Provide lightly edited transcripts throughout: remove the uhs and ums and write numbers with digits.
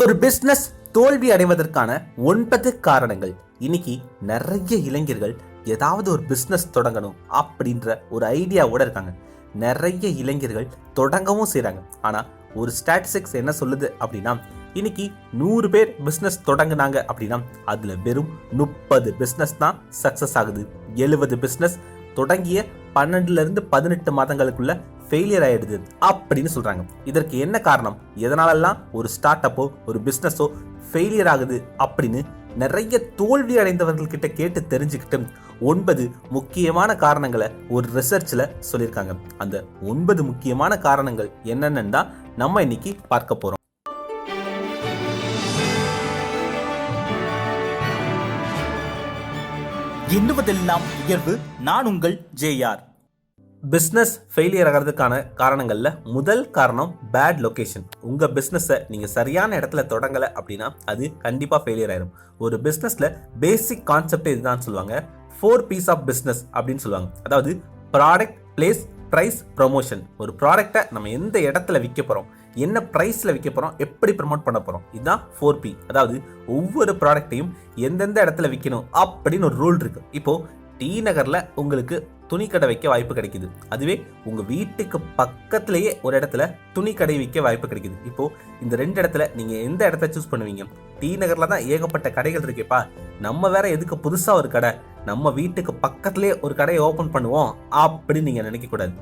ஒரு பிசினஸ் தோல்வி அடைவதற்கான 9 காரணங்கள். இன்னைக்கு நிறைய இளைஞர்கள் ஏதாவது ஒரு பிசினஸ் தொடங்கணும் அப்படின்ற ஒரு ஐடியாவோட இருக்காங்க. நிறைய இளைஞர்கள் தொடங்கவும் செய்றாங்க. ஆனா ஒரு ஸ்டாட்டிஸ்டிக்ஸ் என்ன சொல்லுது அப்படின்னா, இன்னைக்கு 100 பேர் பிசினஸ் தொடங்கினாங்க அப்படின்னா அதுல வெறும் 30 பிசினஸ் தான் சக்சஸ் ஆகுது. 70 பிசினஸ் தொடங்கிய 12 இருந்து 18 மாதங்களுக்குள்ள ஃபெயிலியர் ஆயிடுது அப்படின்னு சொல்றாங்க. இதற்கு என்ன காரணம், எதனாலெல்லாம் ஒரு ஸ்டார்ட் அப்போ ஒரு பிசினஸோ ஃபெயிலியர் ஆகுது அப்படின்னு நிறைய தோல்வி அடைந்தவர்கள் கிட்ட கேட்டு தெரிஞ்சுக்கிட்டு 9 முக்கியமான காரணங்களை ஒரு ரிசர்ச்ல சொல்லியிருக்காங்க. அந்த 9 முக்கியமான காரணங்கள் என்னன்னு தான் நம்ம இன்னைக்கு பார்க்க போறோம். எண்ணுவதெல்லாம் உயர்வு. நான் உங்கள் ஜேஆர். பிஸ்னஸ் ஃபெயிலியர் ஆகிறதுக்கான காரணங்கள்ல முதல் காரணம் பேட் லொகேஷன். உங்க பிஸ்னஸை நீங்க சரியான இடத்துல தொடங்கலை அப்படின்னா அது கண்டிப்பா ஃபெயிலியர் ஆயிடும். ஒரு பிஸ்னஸ்ல பேசிக் கான்செப்ட் இதுதான் சொல்லுவாங்க, 4 P's ஆஃப் பிஸ்னஸ் அப்படின்னு சொல்லுவாங்க. அதாவது ப்ராடக்ட், பிளேஸ், ப்ரைஸ், ப்ரொமோஷன். ஒரு ப்ராடக்டை நம்ம எந்த இடத்துல விற்க போறோம், என்ன ப்ரைஸ்ல விற்க போறோம், எப்படி ப்ரமோட் பண்ண போறோம், இதுதான் 4P. அதாவது ஒவ்வொரு ப்ராடக்டையும் எந்தெந்த இடத்துல விற்கணும் அப்படின்னு ஒரு ரூல் இருக்கு. இப்போ டி நகர்ல உங்களுக்கு துணி கடை வைக்க வாய்ப்பு கிடைக்குது. அதுவே உங்க வீட்டுக்கு பக்கத்திலேயே ஒரு இடத்துல துணி கடை விற்க வாய்ப்பு கிடைக்குது. இப்போ இந்த 2 இடத்துல நீங்க எந்த இடத்த சூஸ் பண்ணுவீங்க? டி நகர்ல தான் ஏகப்பட்ட கடைகள் இருக்கேப்பா, நம்ம வேற எதுக்கு புதுசா ஒரு கடை, நம்ம வீட்டுக்கு பக்கத்திலேயே ஒரு கடையை ஓபன் பண்ணுவோம் அப்படின்னு நீங்க நினைக்க கூடாது.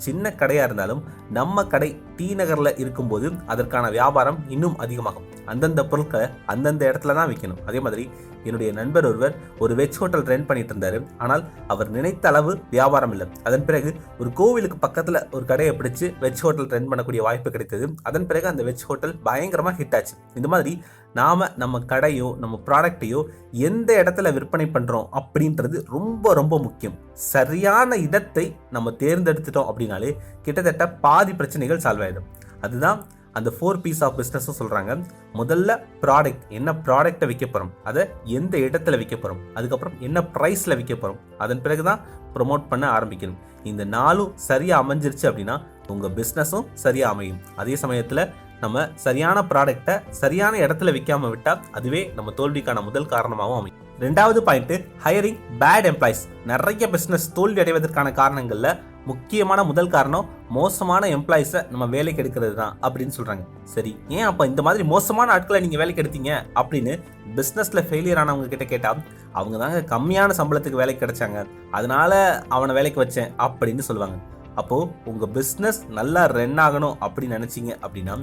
சின்ன கடையா இருந்தாலும் நம்ம கடை டி நகர்ல இருக்கும்போது அதற்கான வியாபாரம் இன்னும் அதிகமாகும். அந்தந்த பொருட்களை அந்தந்த இடத்துல தான் விற்கணும். அதே மாதிரி என்னுடைய நண்பர் ஒருவர் ஒரு வெஜ் ஹோட்டல் ரன் பண்ணிட்டு இருந்தாரு. ஆனால் அவர் நினைத்த அளவு வியாபாரம் இல்லை. அதன் பிறகு ஒரு கோவிலுக்கு பக்கத்துல ஒரு கடையை பிடிச்சு வெஜ் ஹோட்டல் ரன் பண்ணக்கூடிய வாய்ப்பு கிடைத்தது. அதன் பிறகு அந்த வெஜ் ஹோட்டல் பயங்கரமா ஹிட் ஆச்சு. இந்த மாதிரி நாம நம்ம கடையோ நம்ம ப்ராடக்டையோ எந்த இடத்துல விற்பனை பண்றோம் அப்படின்றது ரொம்ப ரொம்ப முக்கியம். சரியான இடத்தை நம்ம தேர்ந்தெடுத்துட்டோம் அப்படின்னாலே கிட்டத்தட்ட பாதி பிரச்சனைகள் சால்வ் ஆயிடும். அதுதான் அந்த 4 P's ஆஃப் பிஸ்னஸ் சொல்றாங்க. முதல்ல ப்ராடக்ட், என்ன ப்ராடக்டை விற்க போறோம், அதை எந்த இடத்துல விற்க போறோம், அதுக்கப்புறம் என்ன ப்ரைஸ்ல விற்க போறோம், அதன் பிறகுதான் ப்ரொமோட் பண்ண ஆரம்பிக்கணும். இந்த 4 சரியா அமைஞ்சிருச்சு அப்படின்னா உங்க பிஸ்னஸும் சரியா அமையும். அதே சமயத்துல நம்ம சரியான ப்ராடக்டை சரியான இடத்துல விற்காம விட்டா அதுவே நம்ம தோல்விக்கான முதல் காரணமாகவும் அமையும். 2வது பாயிண்ட், ஹையரிங் பேட் எம்ப்ளாய்ஸ். நிறைய பிசினஸ் தோல்வி அடைவதற்கான காரணங்கள்ல முக்கியமான முதல் காரணம் மோசமான எம்ப்ளாயிஸை நம்ம வேலைக்கு எடுக்கிறது தான் அப்படின்னு சொல்றாங்க. சரி, ஏன் அப்ப இந்த மாதிரி மோசமான ஆட்களை நீங்க வேலைக்கு எடுத்தீங்க அப்படின்னு பிசினஸ்ல ஃபெயிலியர் ஆனவங்க கிட்ட கேட்டா அவங்க தாங்க கம்மியான சம்பளத்துக்கு வேலைக்கு கிடைச்சாங்க, அதனால அவனை வேலைக்கு வச்சேன் அப்படின்னு சொல்லுவாங்க. அப்போ உங்க பிசினஸ் நல்லா ரன் ஆகணும் அப்படின்னு நினைச்சீங்க அப்படின்னா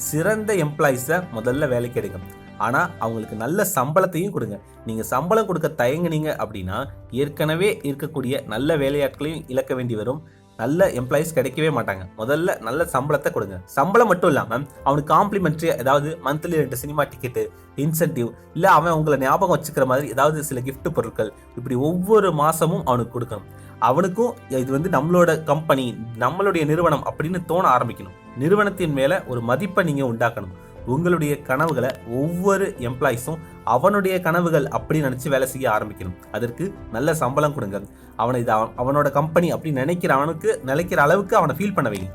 சிறந்த எம்ப்ளாயிஸை முதல்ல வேலைக்கு எடுங்க. ஆனா அவங்களுக்கு நல்ல சம்பளத்தையும் கொடுங்க. நீங்க சம்பளம் கொடுக்க தயங்குனீங்க அப்படின்னா ஏற்கனவே இருக்கக்கூடிய நல்ல வேலையாட்களையும் இழக்க வேண்டி வரும். நல்ல எம்ப்ளாயிஸ் கிடைக்கவே மாட்டாங்க. முதல்ல நல்ல சம்பளத்தை கொடுங்க. சம்பளம் மட்டும் இல்லாம அவனுக்கு காம்ப்ளிமெண்ட்ரி, ஏதாவது மந்த்லி 2 சினிமா டிக்கெட்டு, இன்சென்டிவ், இல்ல அவன் உங்களை ஞாபகம் வச்சுக்கிற மாதிரி ஏதாவது சில கிஃப்ட் பொருட்கள், இப்படி ஒவ்வொரு மாசமும் அவனுக்கு கொடுக்கணும். அவனுக்கும் இது நம்மளோட கம்பெனி, நம்மளுடைய நிறுவனம் அப்படின்னு தோண ஆரம்பிக்கணும். நிறுவனத்தின் மேல ஒரு மதிப்பை நீங்க உண்டாக்கணும். உங்களுடைய கனவுகளை ஒவ்வொரு எம்ப்ளாயிஸும் அவனுடைய கனவுகள் அப்படின்னு நினைச்சு வேலை செய்ய ஆரம்பிக்கணும். அதற்கு நல்ல சம்பளம் கொடுங்க. அவனை அவனோட கம்பெனி அப்படின்னு நினைக்கிற அளவுக்கு அவனை ஃபீல் பண்ண வைங்க.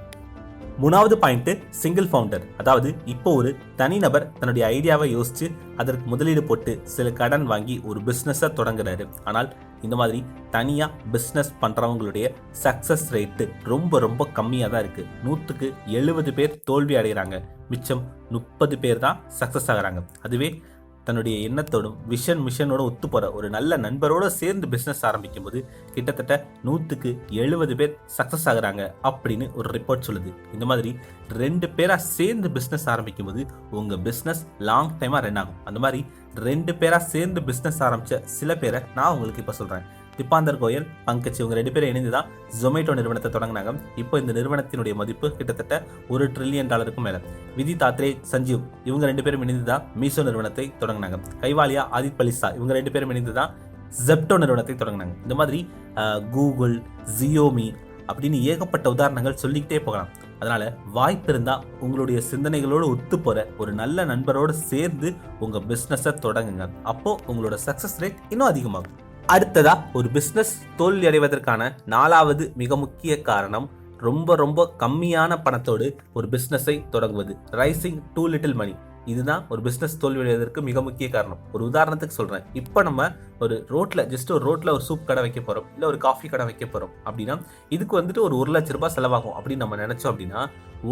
3வது பாயிண்ட், சிங்கிள் ஃபவுண்டர். அதாவது இப்போ ஒரு தனிநபர் தன்னுடைய ஐடியாவை யோசிச்சு அதற்கு முதலீடு போட்டு சில கடன் வாங்கி ஒரு பிஸ்னஸை தொடங்குறாரு. ஆனால் இந்த மாதிரி தனியா பிஸ்னஸ் பண்றவங்களுடைய சக்சஸ் ரேட்டு ரொம்ப ரொம்ப கம்மியாக தான் இருக்கு. 100க்கு 70 பேர் தோல்வி அடைகிறாங்க, மிச்சம் 30 பேர் தான் சக்சஸ் ஆகுறாங்க. அதுவே தன்னுடைய எண்ணத்தோடும் மிஷனோட ஒத்து போற ஒரு நல்ல நண்பரோட சேர்ந்து பிசினஸ் ஆரம்பிக்கும் போது கிட்டத்தட்ட 100க்கு 70 பேர் சக்சஸ் ஆகுறாங்க அப்படின்னு ஒரு ரிப்போர்ட் சொல்லுது. இந்த மாதிரி 2 பேரா சேர்ந்து பிசினஸ் ஆரம்பிக்கும் போது உங்க பிசினஸ் லாங் டைமா ரன் ஆகும். அந்த மாதிரி 2 பேரா சேர்ந்து பிசினஸ் ஆரம்பிச்ச சில பேரை நான் உங்களுக்கு இப்ப சொல்றேன். திப்பாந்தர் கோயல், பங்கஜ், இவங்க 2 பேரும் இணைந்துதான் ஜொமேட்டோ நிறுவனத்தை தொடங்கினாங்க. இப்போ இந்த நிறுவனத்தினுடைய மதிப்பு கிட்டத்தட்ட $1 ட்ரில்லியன் மேல. விதி தாத்ரே, சஞ்சீவ், இவங்க 2 பேரும் இணைந்துதான் மீசோ நிறுவனத்தை தொடங்கினாங்க. கைவாலியா, ஆதித் பலிசா, இவங்க 2 பேரும் இணைந்துதான் ஜெப்டோ நிறுவனத்தை தொடங்கினாங்க. இந்த மாதிரி கூகுள், ஜியோமி அப்படின்னு ஏகப்பட்ட உதாரணங்கள் சொல்லிக்கிட்டே போகலாம். அதனால வாய்ப்பு இருந்தா உங்களுடைய சிந்தனைகளோடு ஒத்து போற ஒரு நல்ல நண்பரோடு சேர்ந்து உங்க பிசினஸை தொடங்குங்க. அப்போ உங்களோட சக்சஸ் ரேட் இன்னும் அதிகமாகும். அடுத்ததா ஒரு பிசினஸ் தோல்வி அடைவதற்கான 4வது மிக முக்கிய காரணம் ரொம்ப ரொம்ப கம்மியான பணத்தோடு ஒரு பிசினஸை தொடங்குவது. Raising too little money. இதுதான் ஒரு பிஸ்னஸ் தோல்வியடைவதற்கு மிக முக்கிய காரணம். ஒரு உதாரணத்துக்கு சொல்கிறேன். இப்போ நம்ம ஒரு ரோட்டில் ஒரு சூப் கடை வைக்க போகிறோம், இல்லை ஒரு காஃபி கடை வைக்க போகிறோம் அப்படின்னா இதுக்கு வந்துட்டு ஒரு 1,00,000 செலவாகும் அப்படின்னு நம்ம நினச்சோம் அப்படின்னா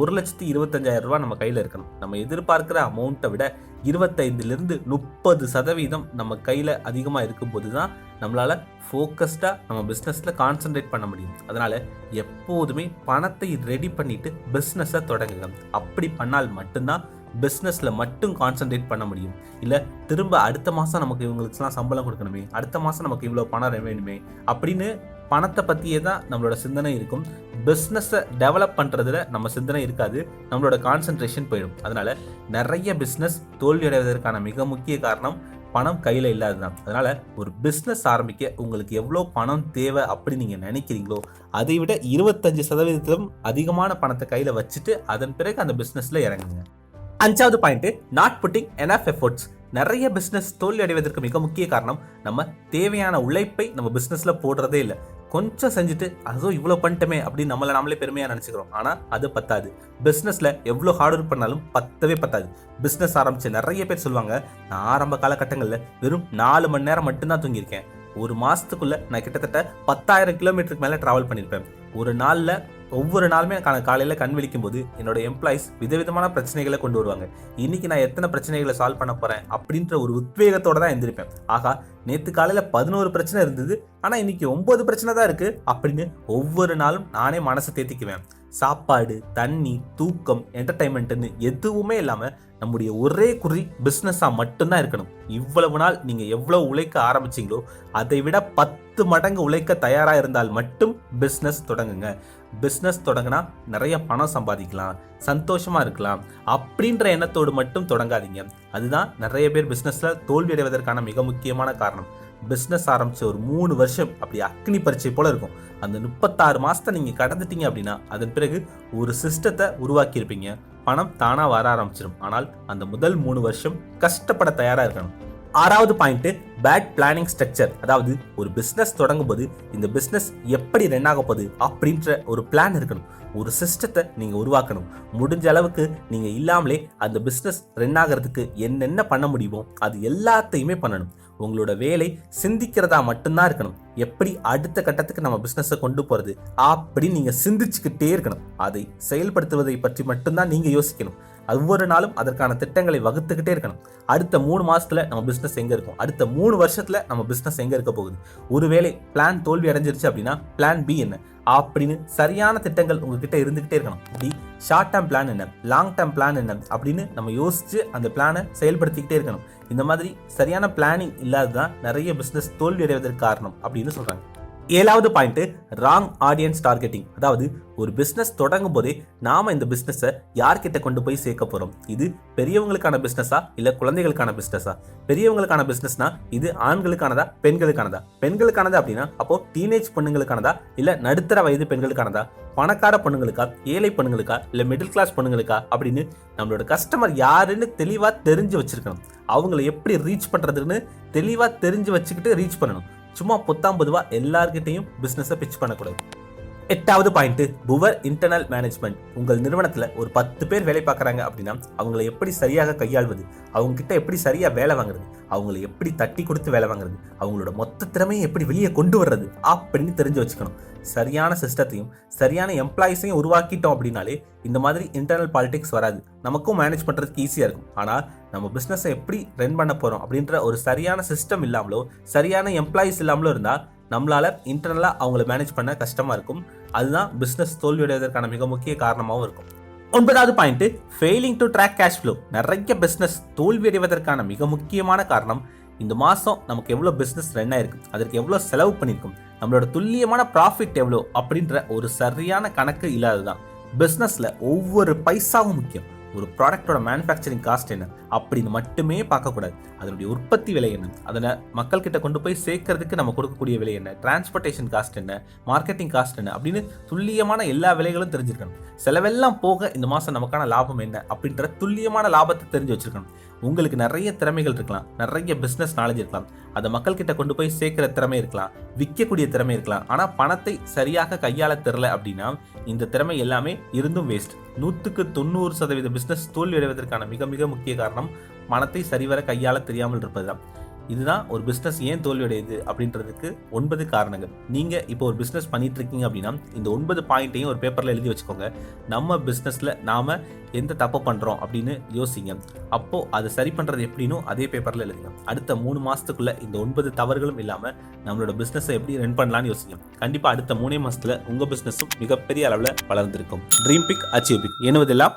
1,25,000 நம்ம கையில் இருக்கணும். நம்ம எதிர்பார்க்குற அமௌண்ட்டை விட 25% நம்ம கையில் அதிகமாக இருக்கும்போது தான் நம்மளால் ஃபோக்கஸ்டாக நம்ம பிஸ்னஸில் கான்சென்ட்ரேட் பண்ண முடியும். அதனால் எப்போதுமே பணத்தை ரெடி பண்ணிவிட்டு பிஸ்னஸை தொடங்குங்க. அப்படி பண்ணால் மட்டும்தான் பிஸ்னஸில் மட்டும் கான்சென்ட்ரேட் பண்ண முடியும். இல்லை திரும்ப அடுத்த மாதம் நமக்கு இவங்களுக்குலாம் சம்பளம் கொடுக்கணுமே, அடுத்த மாதம் நமக்கு இவ்வளோ பணம் வேணுமே அப்படின்னு பணத்தை பற்றியே தான் நம்மளோட சிந்தனை இருக்கும். பிஸ்னஸை டெவலப் பண்ணுறதுல நம்ம சிந்தனை இருக்காது, நம்மளோட கான்சென்ட்ரேஷன் போயிடும். அதனால் நிறைய பிஸ்னஸ் தோல்வியடைவதற்கான மிக முக்கிய காரணம் பணம் கையில் இல்லாது தான். அதனால் ஒரு பிஸ்னஸ் ஆரம்பிக்க உங்களுக்கு எவ்வளோ பணம் தேவை அப்படி நீங்கள் நினைக்கிறீங்களோ அதை விட 25% அதிகமான பணத்தை கையில் வச்சுட்டு அதன் பிறகு அந்த பிஸ்னஸில் இறங்குங்க. 5வது point, not pudding enough efforts. நிறைய பிஸ்னஸ் தோல்வி அடைவதற்கு மிக முக்கிய காரணம் நம்ம தேவையான உழைப்பை நம்ம பிஸ்னஸில் போடுறதே இல்லை. கொஞ்சம் செஞ்சுட்டு அதுவும் இவ்வளோ பண்ணிட்டோமே அப்படின்னு நம்மளே பெருமையாக நினச்சிக்கிறோம். ஆனால் அது பத்தாது. பிஸ்னஸில் எவ்வளோ ஹார்ட் ஒர்க் பண்ணாலும் பத்தவே பத்தாது. பிஸ்னஸ் ஆரம்பித்து நிறைய பேர் சொல்லுவாங்க, நான் ஆரம்ப காலகட்டங்களில் வெறும் 4 மணி நேரம் மட்டும்தான் தூங்கியிருக்கேன். ஒரு மாதத்துக்குள்ளே நான் கிட்டத்தட்ட 10,000 கிலோமீட்டருக்கு மேலே ட்ராவல் பண்ணியிருப்பேன். ஒரு நாளில் ஒவ்வொரு நாளுமே காலையில் கண் விழிக்கும் போது என்னோட எம்ப்ளாயிஸ் விதவிதமான பிரச்சனைகளை கொண்டு வருவாங்க. இன்னைக்கு நான் எத்தனை பிரச்சனைகளை சால்வ் பண்ண போகிறேன் அப்படின்ற ஒரு உத்வேகத்தோடு தான் எழுந்திருப்பேன். ஆகா, நேற்று காலையில் 11 பிரச்சனை இருந்தது, ஆனால் இன்னைக்கு 9 பிரச்சனை தான் இருக்குது அப்படின்னு ஒவ்வொரு நாளும் நானே மனசை தேத்திக்குவேன். சாப்பாடு, தண்ணி, தூக்கம், என்டர்டைன்மெண்ட்டுன்னு எதுவுமே இல்லாமல் நம்முடைய ஒரே குறி பிஸ்னஸாக மட்டும்தான் இருக்கணும். இவ்வளவு நாள் நீங்கள் எவ்வளோ உழைக்க ஆரம்பிச்சிங்களோ அதை விட 10 மடங்கு உழைக்க தயாராக இருந்தால் மட்டும் பிஸ்னஸ் தொடங்குங்க. பிஸ்னஸ் தொடங்கினா நிறைய பணம் சம்பாதிக்கலாம், சந்தோஷமாக இருக்கலாம் அப்படின்ற எண்ணத்தோடு மட்டும் தொடங்காதீங்க. அதுதான் நிறைய பேர் பிஸ்னஸில் தோல்வி அடைவதற்கான மிக முக்கியமான காரணம். பிஸ்னஸ் ஆரம்பித்த ஒரு 3 வருஷம் அப்படி அக்னி பரீட்சை போல் இருக்கும். அந்த 36 மாதத்தை நீங்கள் கடந்துட்டீங்க அப்படின்னா அதன் பிறகு ஒரு சிஸ்டத்தை உருவாக்கியிருப்பீங்க. பணம் தானாக வர ஆரம்பிச்சிடும். ஆனால் அந்த முதல் 3 வருஷம் கஷ்டப்பட தயாராக இருக்கணும். 6வது பாயிண்ட், பேட் பிளானிங் ஸ்ட்ரக்சர். அதாவது ஒரு பிஸ்னஸ் தொடங்கும் போது இந்த பிஸ்னஸ் எப்படி ரன் ஆக போகுது அப்படின்ற ஒரு பிளான் இருக்கணும். ஒரு சிஸ்டத்தை நீங்கள் உருவாக்கணும். முடிஞ்ச அளவுக்கு நீங்கள் இல்லாமலே அந்த பிஸ்னஸ் ரன் ஆகிறதுக்கு என்னென்ன பண்ண முடியுமோ அது எல்லாத்தையுமே பண்ணணும். உங்களோட வேலை சிந்திக்கிறதா மட்டும்தான் இருக்கணும். எப்படி அடுத்த கட்டத்துக்கு நம்ம பிஸ்னஸை கொண்டு போகிறது அப்படின்னு நீங்கள் சிந்திச்சுக்கிட்டே இருக்கணும். அதை செயல்படுத்துவதை பற்றி மட்டும்தான் நீங்கள் யோசிக்கணும். ஒவ்வொரு நாளும் அதற்கான திட்டங்களை வகுத்துக்கிட்டே இருக்கணும். அடுத்த 3 மாதத்தில் நம்ம பிஸ்னஸ் எங்கே இருக்கும், அடுத்த 3 வருஷத்தில் நம்ம பிஸ்னஸ் எங்கே இருக்க போகுது, ஒருவேளை பிளான் தோல்வி அடைஞ்சிருச்சு அப்படின்னா பிளான் பி என்ன அப்படின்னு சரியான திட்டங்கள் உங்ககிட்ட இருந்துகிட்டே இருக்கணும். இப்படி ஷார்ட் டேர்ம் பிளான் என்ன, லாங் டேர்ம் பிளான் என்ன அப்படின்னு நம்ம யோசிச்சு அந்த பிளானை செயல்படுத்திக்கிட்டே இருக்கணும். இந்த மாதிரி சரியான பிளானிங் இல்லாததான் நிறைய பிஸ்னஸ் தோல்வி அடைவதற்கு காரணம் அப்படின்னு சொல்றாங்க. 7வது பாயிண்ட், ராங் ஆடியன்ஸ் டார்கெட்டிங். அதாவது ஒரு பிஸ்னஸ் தொடங்கும் போதே நாம இந்த பிஸ்னஸை யார்கிட்ட கொண்டு போய் சேர்க்க போறோம், இது பெரியவங்களுக்கான பிஸ்னஸா இல்லை குழந்தைகளுக்கான பிஸ்னஸா, பெரியவங்களுக்கான பிஸ்னஸ்னா இது ஆண்களுக்கானதா பெண்களுக்கானதா, பெண்களுக்கானதா அப்படின்னா அப்போ டீனேஜ் பொண்ணுங்களுக்கானதா இல்லை நடுத்தர வயது பெண்களுக்கானதா, பணக்கார பொண்ணுங்களுக்கா ஏழை பொண்ணுங்களுக்கா இல்லை மிடில் கிளாஸ் பொண்ணுங்களுக்கா அப்படின்னு நம்மளோட கஸ்டமர் யாருன்னு தெளிவாக தெரிஞ்சு வச்சிருக்கணும். அவங்கள எப்படி ரீச் பண்ணுறதுன்னு தெளிவாக தெரிஞ்சு வச்சுக்கிட்டு ரீச் பண்ணணும். சும்மா பொத்தாம்பதுவா எல்லார்கிட்டையும் பிஸ்னஸை பிச் பண்ணக்கூடாது. 8வது பாயிண்ட், புவர் இன்டர்னல் மேனேஜ்மெண்ட். உங்கள் நிறுவனத்தில் ஒரு 10 பேர் வேலை பார்க்குறாங்க அப்படின்னா அவங்களை எப்படி சரியாக கையாள்வது, அவங்க கிட்ட எப்படி சரியாக வேலை வாங்குறது, அவங்களை எப்படி தட்டி கொடுத்து வேலை வாங்குறது, அவங்களோட மொத்த திறமையை எப்படி வெளியே கொண்டு வர்றது அப்படின்னு தெரிஞ்சு வச்சுக்கணும். சரியான சிஸ்டத்தையும் சரியான எம்ப்ளாயிஸையும் உருவாக்கிட்டோம் அப்படின்னாலே இந்த மாதிரி இன்டர்னல் பாலிடிக்ஸ் வராது. நமக்கும் மேனேஜ் பண்ணுறதுக்கு ஈஸியாக இருக்கும். ஆனால் நம்ம பிஸ்னஸை எப்படி ரன் பண்ண போகிறோம் அப்படின்ற ஒரு சரியான சிஸ்டம் இல்லாமலோ சரியான எம்ப்ளாயிஸ் இல்லாமலோ இருந்தால் நம்மளால் இன்டர்னலாக அவங்கள மேனேஜ் பண்ண கஷ்டமாக இருக்கும். அதுதான் பிஸ்னஸ் தோல்வியடைவதற்கான மிக முக்கிய காரணமாகவும் இருக்கும். 9வது point, failing to track cash flow. நிறைய பிஸ்னஸ் தோல்வியடைவதற்கான மிக முக்கியமான காரணம் இந்த மாதம் நமக்கு எவ்வளோ பிஸ்னஸ் ரன் ஆயிருக்கு, அதற்கு எவ்வளோ செலவு பண்ணியிருக்கும், நம்மளோட துல்லியமான ப்ராஃபிட் எவ்வளோ அப்படின்ற ஒரு சரியான கணக்கு இல்லாததுதான். பிஸ்னஸில் ஒவ்வொரு பைசாவும் முக்கியம். ஒரு ப்ராடக்டோட மேனுஃபேக்சரிங் காஸ்ட் என்ன அப்படின்னு மட்டுமே பார்க்கக்கூடாது. அதனுடைய உற்பத்தி விலை என்ன, அதில் மக்கள்கிட்ட கொண்டு போய் சேர்க்கறதுக்கு நம்ம கொடுக்கக்கூடிய விலை என்ன, டிரான்ஸ்போர்ட்டேஷன் காஸ்ட் என்ன, மார்க்கெட்டிங் காஸ்ட் என்ன அப்படின்னு துல்லியமான எல்லா விலைகளும் தெரிஞ்சிருக்கணும். செலவெல்லாம் போக இந்த மாதம் நமக்கான லாபம் என்ன அப்படின்ற துல்லியமான லாபத்தை தெரிஞ்சு வச்சிருக்கணும். உங்களுக்கு நிறைய திறமைகள் இருக்கலாம், நிறைய பிஸ்னஸ் நாலேஜ் இருக்கலாம், அதை மக்கள்கிட்ட கொண்டு போய் சேர்க்கிற திறமை இருக்கலாம், விற்கக்கூடிய திறமை இருக்கலாம். ஆனால் பணத்தை சரியாக கையாள தெரியல அப்படின்னா இந்த திறமை எல்லாமே இருந்தும் வேஸ்ட். 100% பிஸ்னஸ் தோல்வி அடைவதற்கான மிக மிக முக்கிய காரணம் பணத்தை சரிவர கையாள தெரியாமல் இருப்பதுதான். இதுதான் ஒரு பிஸ்னஸ் ஏன் தோல்வியடையுது அப்படின்றதுக்கு 9 காரணங்கள். நீங்கள் இப்போ ஒரு பிஸ்னஸ் பண்ணிட்டு இருக்கீங்க அப்படின்னா இந்த 9 பாயிண்ட்டையும் ஒரு பேப்பரில் எழுதி வச்சுக்கோங்க. நம்ம பிஸ்னஸில் நாம் எந்த தப்பு பண்ணுறோம் அப்படின்னு யோசிங்க. அப்போது அதை சரி பண்ணுறது எப்படின்னு அதே பேப்பரில் எழுதுங்க. அடுத்த 3 மாதத்துக்குள்ளே இந்த 9 தவறுகளும் இல்லாமல் நம்மளோட பிஸ்னஸை எப்படி ரன் பண்ணலான்னு யோசிங்க. கண்டிப்பாக அடுத்த 3 மாதத்தில் உங்கள் பிஸ்னஸும் மிகப்பெரிய அளவில் வளர்ந்துருக்கும். Dream big, achieve big, எனுவதெல்லாம்